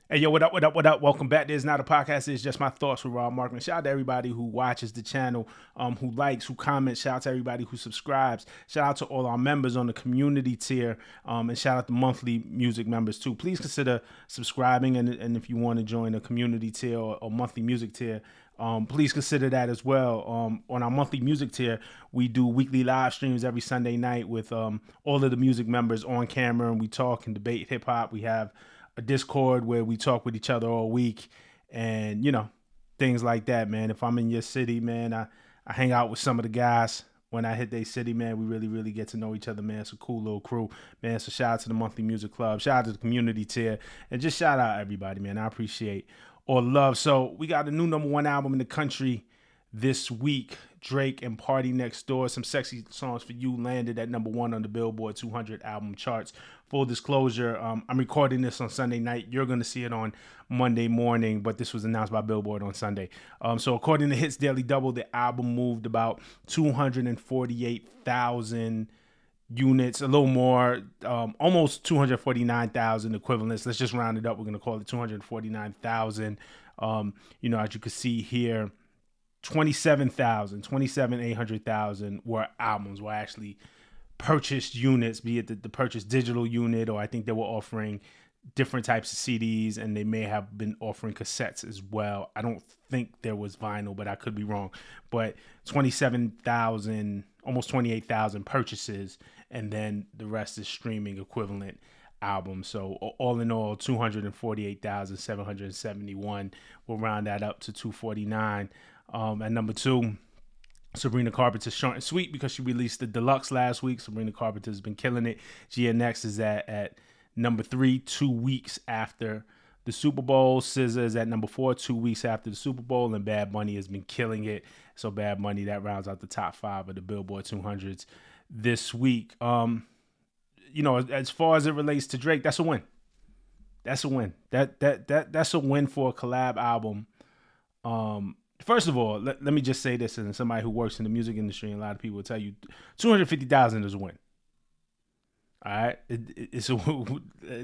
Hey, yo, what up, what up, what up? Welcome back. There's not a podcast. It's just my thoughts with Rob Markman. Shout out to everybody who watches the channel, who likes, who comments. Shout out to everybody who subscribes. Shout out to all our members on the community tier, and shout out to monthly music members too. Please consider subscribing, and if you want to join a community tier or monthly music tier, please consider that as well. On our monthly music tier, we do weekly live streams every Sunday night with all of the music members on camera, and we talk and debate hip hop. We have a Discord where we talk with each other all week, and things like that, man. If I'm in your city, man, I hang out with some of the guys. When I hit their city, man, we really get to know each other, man. It's a cool little crew, man. So shout out to the monthly music club, shout out to the community tier, and just shout out everybody, man. I appreciate all the love. So we got a new number one album in the country this week. Drake and PartyNextDoor, Some Sexy Songs for You, landed at number one on the Billboard 200 album charts. Full disclosure, I'm recording this on Sunday night. You're going to see it on Monday morning, but this was announced by Billboard on Sunday. So according to Hits Daily Double, the album moved about 248,000 units, a little more, almost 249,000 equivalents. Let's just round it up. We're going to call it 249,000. As you can see here, 27,800,000 were albums, were actually purchased units, be it the purchased digital unit, or I think they were offering different types of CDs, and they may have been offering cassettes as well. I don't think there was vinyl, but I could be wrong. But 27,000, almost 28,000 purchases, and then the rest is streaming equivalent albums. So all in all, 248,771. We'll round that up to 249. At number two, Sabrina Carpenter's Short and Sweet, because she released the deluxe last week. Sabrina Carpenter's been killing it. GNX is at number 3, 2 weeks after the Super Bowl. SZA is at number 4, 2 weeks after the Super Bowl, and Bad Bunny has been killing it. So Bad Bunny, that rounds out the top 5 of the Billboard 200s this week. As far as it relates to Drake, that's a win. That's a win. That's a win for a collab album. First of all, let me just say this, and somebody who works in the music industry, and a lot of people will tell you, 250,000 is a win. All right, it's a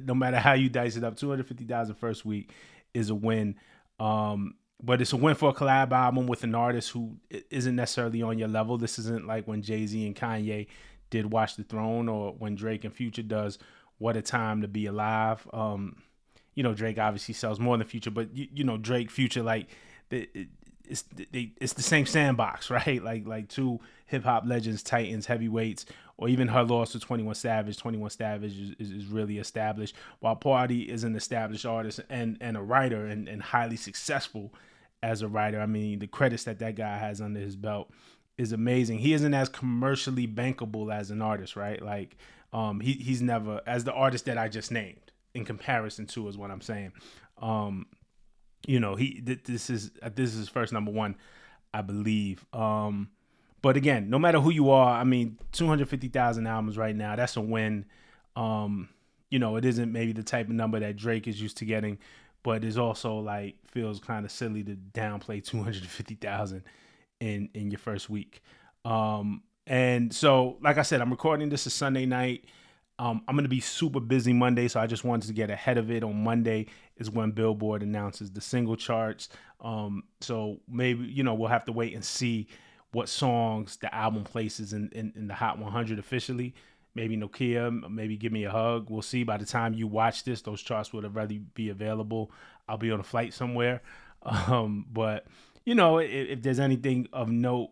no matter how you dice it up, 250,000 first week is a win. But it's a win for a collab album with an artist who isn't necessarily on your level. This isn't like when Jay-Z and Kanye did Watch the Throne, or when Drake and Future does What a Time to Be Alive. Drake obviously sells more than Future, but Drake, Future, like it's the same sandbox, right? Like two hip hop legends, titans, heavyweights, or even her loss to 21 Savage. 21 Savage is really established, while Party is an established artist and a writer, and highly successful as a writer. I mean, the credits that guy has under his belt is amazing. He isn't as commercially bankable as an artist, right? Like he's never, as the artist that I just named, in comparison to, is what I'm saying. This is his first number one, I believe. But again, no matter who you are, I mean, 250,000 albums right now, that's a win. It isn't maybe the type of number that Drake is used to getting, but it's also like feels kind of silly to downplay 250,000 in your first week. And so, like I said, I'm recording this a Sunday night. I'm going to be super busy Monday, so I just wanted to get ahead of it. On Monday is when Billboard announces the single charts. So maybe, we'll have to wait and see what songs the album places in the Hot 100 officially. Maybe Nokia, maybe Give Me a Hug. We'll see. By the time you watch this, those charts will already be available. I'll be on a flight somewhere. But, if there's anything of note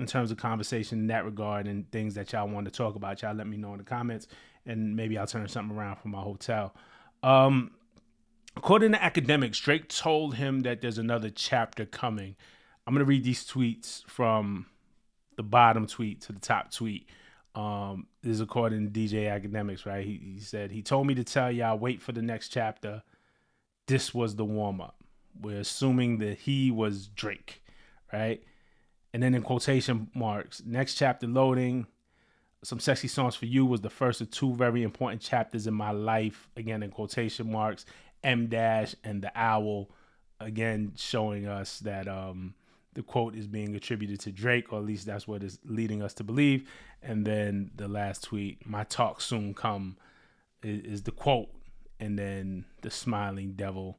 in terms of conversation in that regard, and things that y'all want to talk about, y'all let me know in the comments, and maybe I'll turn something around from my hotel. According to Akademiks, Drake told him that there's another chapter coming. I'm going to read these tweets from the bottom tweet to the top tweet. This is according to DJ Akademiks, right? He said, he told me to tell y'all, wait for the next chapter. This was the warm-up. We're assuming that he was Drake, right? And then in quotation marks, next chapter loading. Some Sexy Songs for You was the first of 2 very important chapters in my life. Again, in quotation marks, M dash and the owl. Again, showing us that the quote is being attributed to Drake, or at least that's what is leading us to believe. And then the last tweet, my talk soon come, is the quote. And then the smiling devil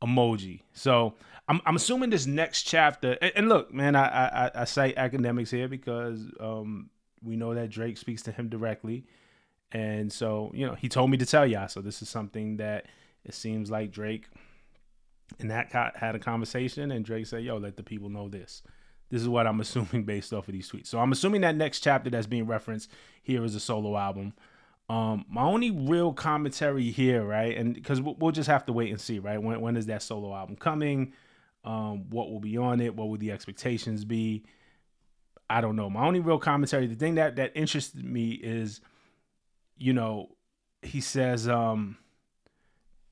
emoji. So I'm assuming this next chapter. And look, man, I cite Akademiks here because we know that Drake speaks to him directly, and so he told me to tell y'all. So this is something that it seems like Drake and that had a conversation, and Drake said, "Yo, let the people know this." This is what I'm assuming based off of these tweets. So I'm assuming that next chapter that's being referenced here is a solo album. My only real commentary here, right, and because we'll just have to wait and see, right? When is that solo album coming? What will be on it? What will the expectations be? I don't know. My only real commentary, the thing that interested me is, he says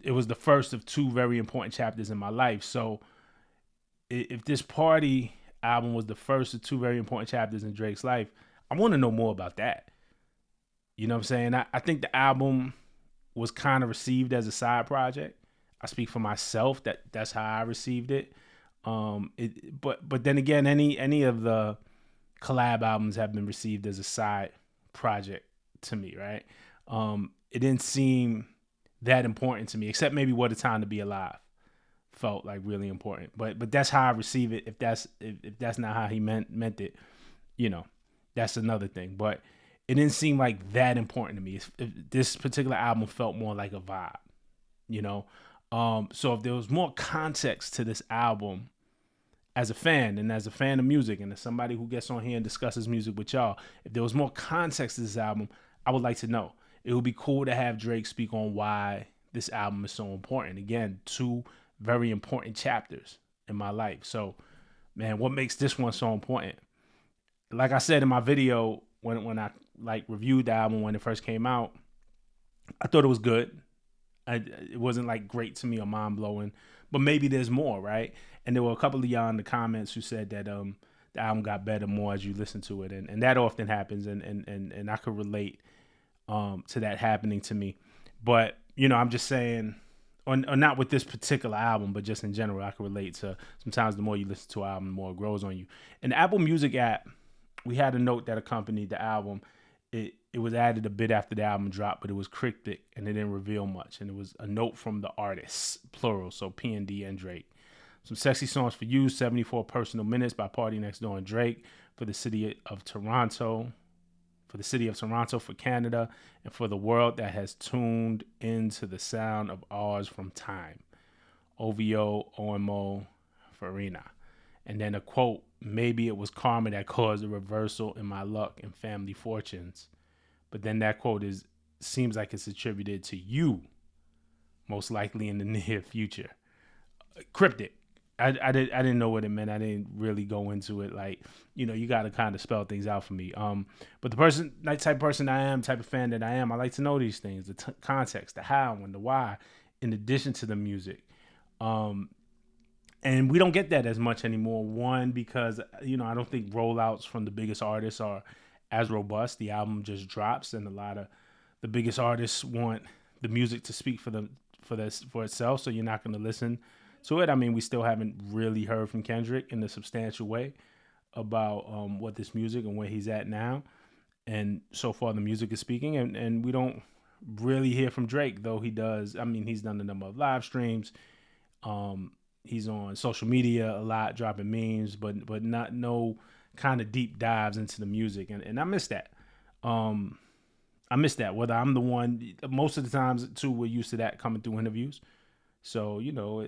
it was the first of two very important chapters in my life. So if this Party album was the first of two very important chapters in Drake's life, I want to know more about that. You know what I'm saying? I think the album was kind of received as a side project. I speak for myself. That's how I received it. But then again, any of the collab albums have been received as a side project to me, right? It didn't seem that important to me, except maybe What a Time to Be Alive felt like really important. But that's how I receive it. If that's not how he meant it, that's another thing. But it didn't seem like that important to me. This particular album felt more like a vibe, So if there was more context to this album as a fan and as a fan of music and as somebody who gets on here and discusses music with y'all, if there was more context to this album, I would like to know. It would be cool to have Drake speak on why this album is so important. Again, two very important chapters in my life. So, man, what makes this one so important? Like I said in my video, when I reviewed the album when it first came out, I thought it was good. It wasn't like great to me or mind blowing, but maybe there's more, right? And there were a couple of y'all in the comments who said that the album got better more as you listen to it, and that often happens, and I could relate to that happening to me. But I'm just saying, or not with this particular album, but just in general, I can relate to sometimes the more you listen to an album, the more it grows on you. In the Apple Music app, we had a note that accompanied the album. It was added a bit after the album dropped, but it was cryptic and it didn't reveal much. And it was a note from the artists, plural, so P&D and Drake. Some Sexy Songs for You, 74 Personal Minutes by PartyNextDoor and Drake for the city of Toronto, for Canada, and for the world that has tuned into the sound of ours from time. OVO, OMO, Farina. And then a quote, maybe it was karma that caused a reversal in my luck and family fortunes. But then that quote seems like it's attributed to you, most likely in the near future. Cryptic. I didn't know what it meant. I didn't really go into it. Like, you got to kind of spell things out for me. But the type of person I am, type of fan that I am, I like to know these things, the context, the how and the why, in addition to the music. And we don't get that as much anymore. One, because, I don't think rollouts from the biggest artists are as robust. The album just drops, and a lot of the biggest artists want the music to speak for itself. So you're not going to listen to it. I mean, we still haven't really heard from Kendrick in a substantial way about what this music and where he's at now. And so far, the music is speaking, and we don't really hear from Drake, though he does. I mean, he's done a number of live streams. He's on social media a lot, dropping memes, but no kind of deep dives into the music, and I miss that. I miss that. Whether I'm the one, most of the times too, we're used to that coming through interviews. So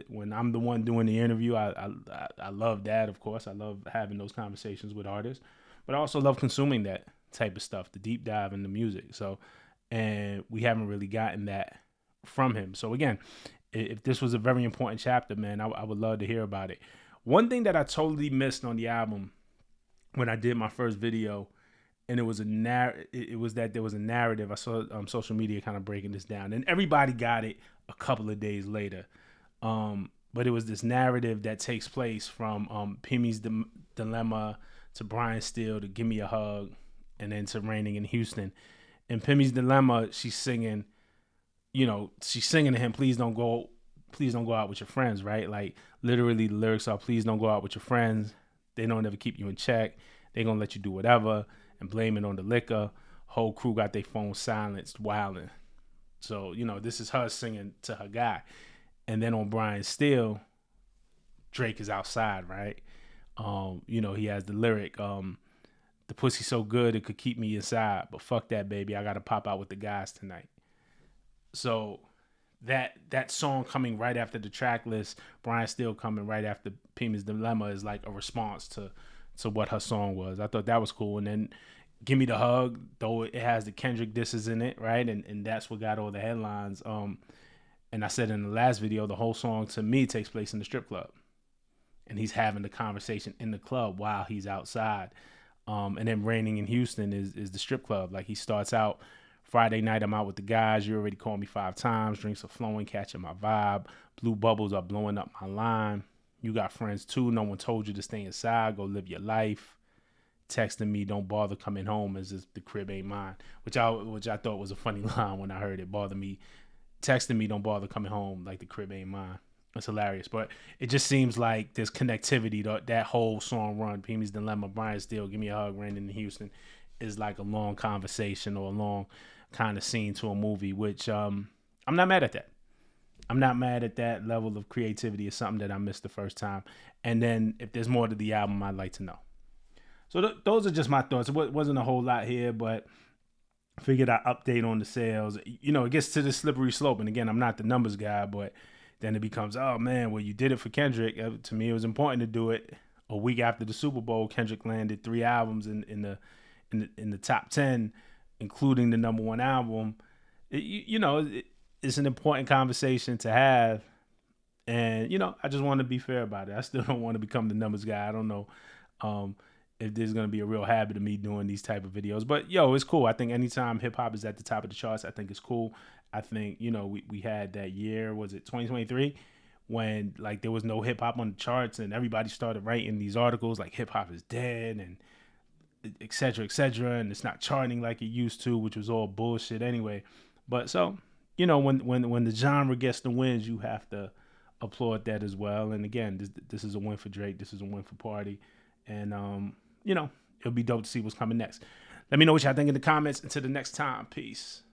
when I'm the one doing the interview, I love that. Of course, I love having those conversations with artists, but I also love consuming that type of stuff, the deep dive in the music. So, and we haven't really gotten that from him. So again, if this was a very important chapter, man, I would love to hear about it. One thing that I totally missed on the album when I did my first video, and it was that there was a narrative. I saw social media kind of breaking this down, and everybody got it a couple of days later. But it was this narrative that takes place from Pimmy's Dilemma to Brian Steele to Give Me a Hug, and then to Raining in Houston. In Pimmy's Dilemma, she's singing to him, please don't go out with your friends, right? Like, literally the lyrics are, please don't go out with your friends. They don't ever keep you in check. They gonna let you do whatever and blame it on the liquor. Whole crew got their phone silenced, wilding. So, this is her singing to her guy. And then on Brian Steele, Drake is outside, right? He has the lyric, the pussy so good it could keep me inside, but fuck that, baby, I gotta pop out with the guys tonight. So that song coming right after the track list, Brian Steele coming right after Pima's Dilemma, is like a response to what her song was. I thought that was cool. And then Give Me the Hug, though it has the Kendrick disses in it, right? And that's what got all the headlines. And I said in the last video, the whole song to me takes place in the strip club. And he's having the conversation in the club while he's outside. And then Raining in Houston is the strip club. Like, he starts out, Friday night, I'm out with the guys. You already called me 5 times. Drinks are flowing, catching my vibe. Blue bubbles are blowing up my line. You got friends too. No one told you to stay inside. Go live your life. Texting me, don't bother coming home, as if the crib ain't mine. Which I thought was a funny line when I heard it. Bother me. Texting me, don't bother coming home, like the crib ain't mine. That's hilarious. But it just seems like there's connectivity. That whole song run, Pima's Dilemma, Brian Steele, Give Me a Hug, Raining in Houston, is like a long conversation or a long kind of scene to a movie, which I'm not mad at that. I'm not mad at that level of creativity. It's something that I missed the first time. And then if there's more to the album, I'd like to know. So those are just my thoughts. It wasn't a whole lot here, but I figured I'd update on the sales. It gets to the slippery slope. And again, I'm not the numbers guy, but then it becomes, oh man, well, you did it for Kendrick. To me, it was important to do it. A week after the Super Bowl, Kendrick landed 3 albums in the top 10, including the number 1 album. It's an important conversation to have. And, I just want to be fair about it. I still don't want to become the numbers guy. I don't know if there's going to be a real habit of me doing these type of videos. But, it's cool. I think anytime hip-hop is at the top of the charts, I think it's cool. I think, we had that year, was it 2023? When, like, there was no hip-hop on the charts and everybody started writing these articles like hip-hop is dead and et cetera, and it's not charting like it used to, which was all bullshit anyway. But so, when the genre gets the wins, you have to applaud that as well. And again, this is a win for Drake. This is a win for Party. And, it'll be dope to see what's coming next. Let me know what y'all think in the comments. Until the next time, peace.